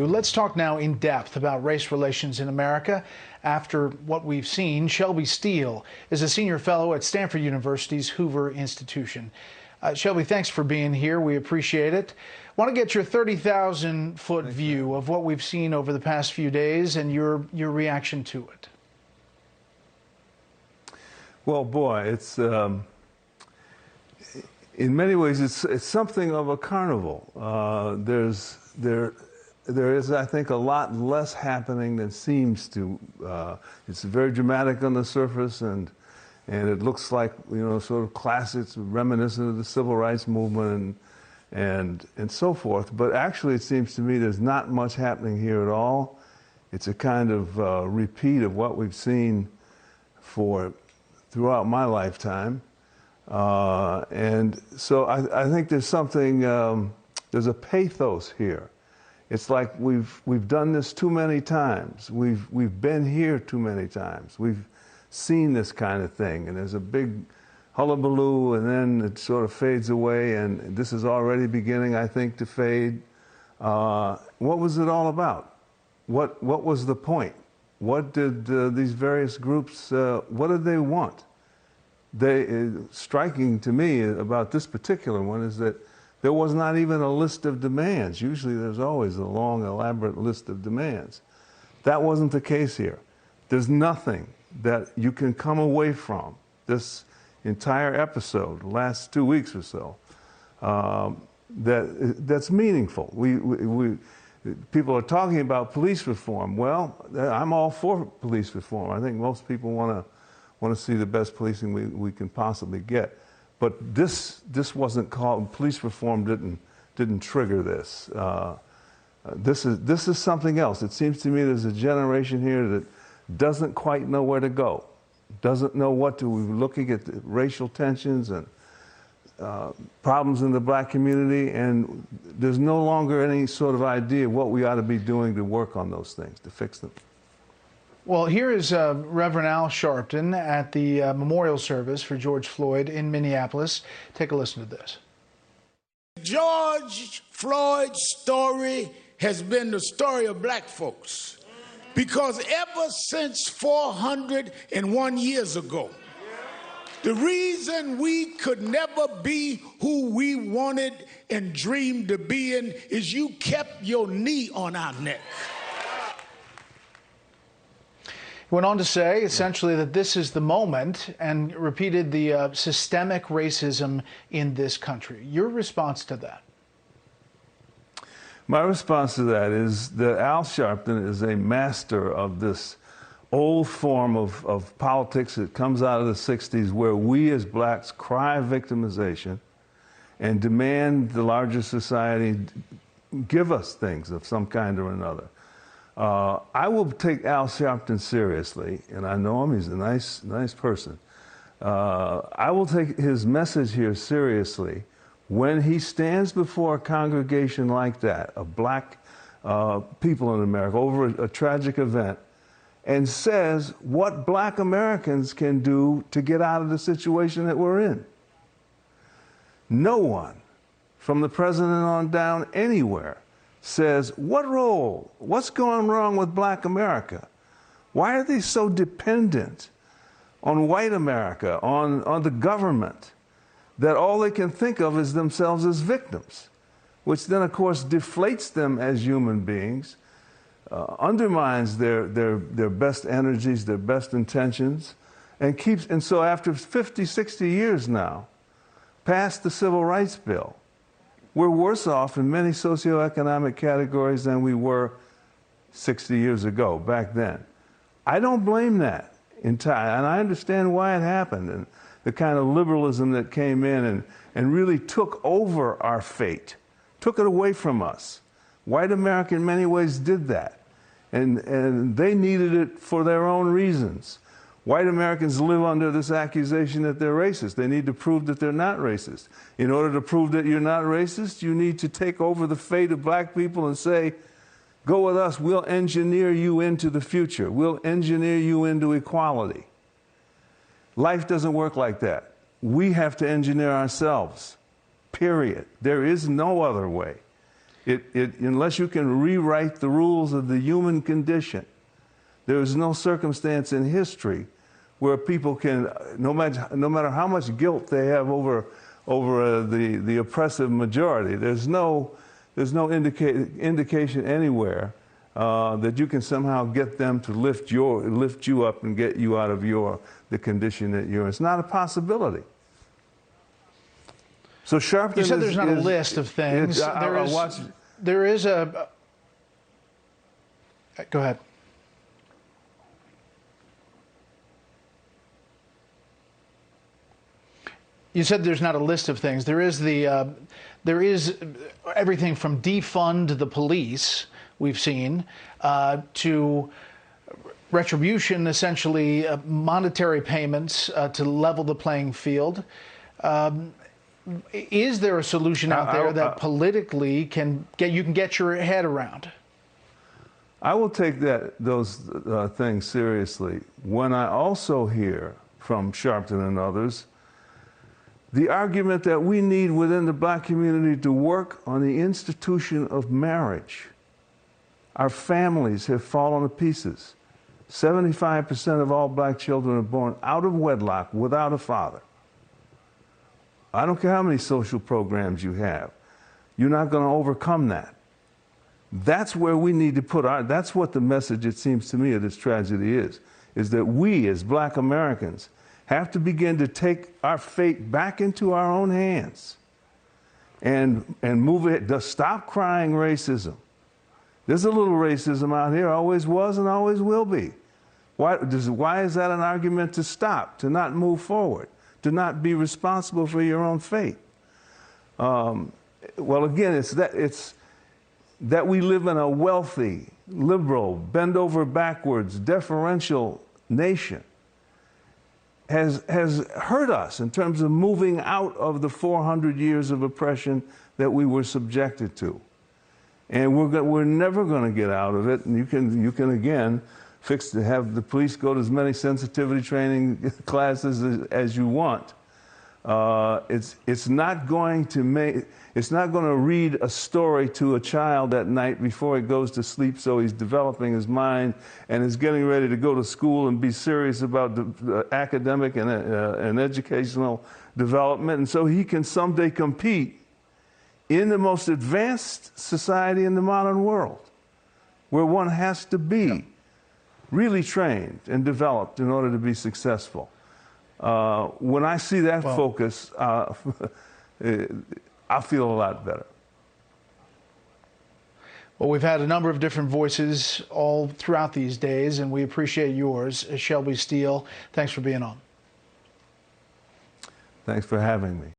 Let's talk now in depth about race relations in America. After what we've seen, Shelby Steele is a senior fellow at Stanford University's Hoover Institution. Shelby, thanks for being here. We appreciate it. Want to get your 30,000-foot view of what we've seen over the past few days and your reaction to it. Well, boy, it's in many ways it's something of a carnival. There is, I think, a lot less happening than seems to. It's very dramatic on the surface, and it looks like, sort of classic, reminiscent of the civil rights movement and so forth. But actually, it seems to me there's not much happening here at all. It's a kind of repeat of what we've seen throughout my lifetime. And so I think there's something, there's a pathos here. It's like we've done this too many times. We've been here too many times. We've seen this kind of thing, and there's a big hullabaloo, and then it sort of fades away, and this is already beginning, I think, to fade. What was it all about? What was the point? What did these various groups, what did they want? Striking to me about this particular one is that there was not even a list of demands. Usually there's always a long, elaborate list of demands. That wasn't the case here. There's nothing that you can come away from this entire episode, the last 2 weeks or so, that's meaningful. People are talking about police reform. Well, I'm all for police reform. I think most people want to see the best policing we can possibly get. But this wasn't called, police reform didn't trigger this. This is something else. It seems to me there's a generation here that doesn't quite know where to go, doesn't know what to. We're looking at the racial tensions and problems in the black community, and there's no longer any sort of idea what we ought to be doing to work on those things, to fix them. Well, here is Reverend Al Sharpton at the memorial service for George Floyd in Minneapolis. Take a listen to this. George Floyd's story has been the story of black folks, because ever since 401 years ago, the reason we could never be who we wanted and dreamed of being is you kept your knee on our neck. He went on to say, essentially, that this is the moment, and repeated the systemic racism in this country. Your response to that? My response to that is that Al Sharpton is a master of this old form of politics that comes out of the 60s, where we as blacks cry victimization and demand the larger society give us things of some kind or another. I will take Al Sharpton seriously, and I know him, he's a nice person. I will take his message here seriously when he stands before a congregation like that, of black people in America, over a tragic event, and says what black Americans can do to get out of the situation that we're in. No one, from the president on down anywhere, says, what's going wrong with black America? Why are they so dependent on white America, on the government, that all they can think of is themselves as victims, which then, of course, deflates them as human beings, undermines their best energies, their best intentions, and so after 50, 60 years now, past the Civil Rights Bill, we're worse off in many socioeconomic categories than we were 60 years ago, back then. I don't blame that entirely, and I understand why it happened, and the kind of liberalism that came in and really took over our fate, took it away from us. White America in many ways did that, and they needed it for their own reasons. White Americans live under this accusation that they're racist. They need to prove that they're not racist. In order to prove that you're not racist, you need to take over the fate of black people and say, go with us, we'll engineer you into the future. We'll engineer you into equality. Life doesn't work like that. We have to engineer ourselves, period. There is no other way. Unless you can rewrite the rules of the human condition, there is no circumstance in history where people can, no matter how much guilt they have over the oppressive majority, there's no indication anywhere that you can somehow get them to lift you up and get you out of the condition that you're in. It's not a possibility. So Sharpton, you said there's not a list of things. There is a. Go ahead. You said there's not a list of things. There is everything from defund the police, we've seen, to retribution, essentially monetary payments to level the playing field. Is there a solution out there that politically you can get your head around? I will take those things seriously when I also hear from Sharpton and others the argument that we need within the black community to work on the institution of marriage. Our families have fallen to pieces. 75% of all black children are born out of wedlock without a father. I don't care how many social programs you have. You're not going to overcome that. That's where we need to put that's what the message, it seems to me, of this tragedy is that we as black Americans have to begin to take our fate back into our own hands and move it, to stop crying racism. There's a little racism out here, always was and always will be. Why is that an argument to stop, to not move forward, to not be responsible for your own fate? Well, again, it's that we live in a wealthy, liberal, bend over backwards, deferential nation has hurt us in terms of moving out of the 400 years of oppression that we were subjected to. And we're never going to get out of it. And you can again have the police go to as many sensitivity training classes as you want. It's not going to read a story to a child at night before he goes to sleep, so he's developing his mind and is getting ready to go to school and be serious about the academic and educational development, and so he can someday compete in the most advanced society in the modern world, where one has to be really trained and developed in order to be successful. When I see that focus, I feel a lot better. Well, we've had a number of different voices all throughout these days, and we appreciate yours. Shelby Steele, thanks for being on. Thanks for having me.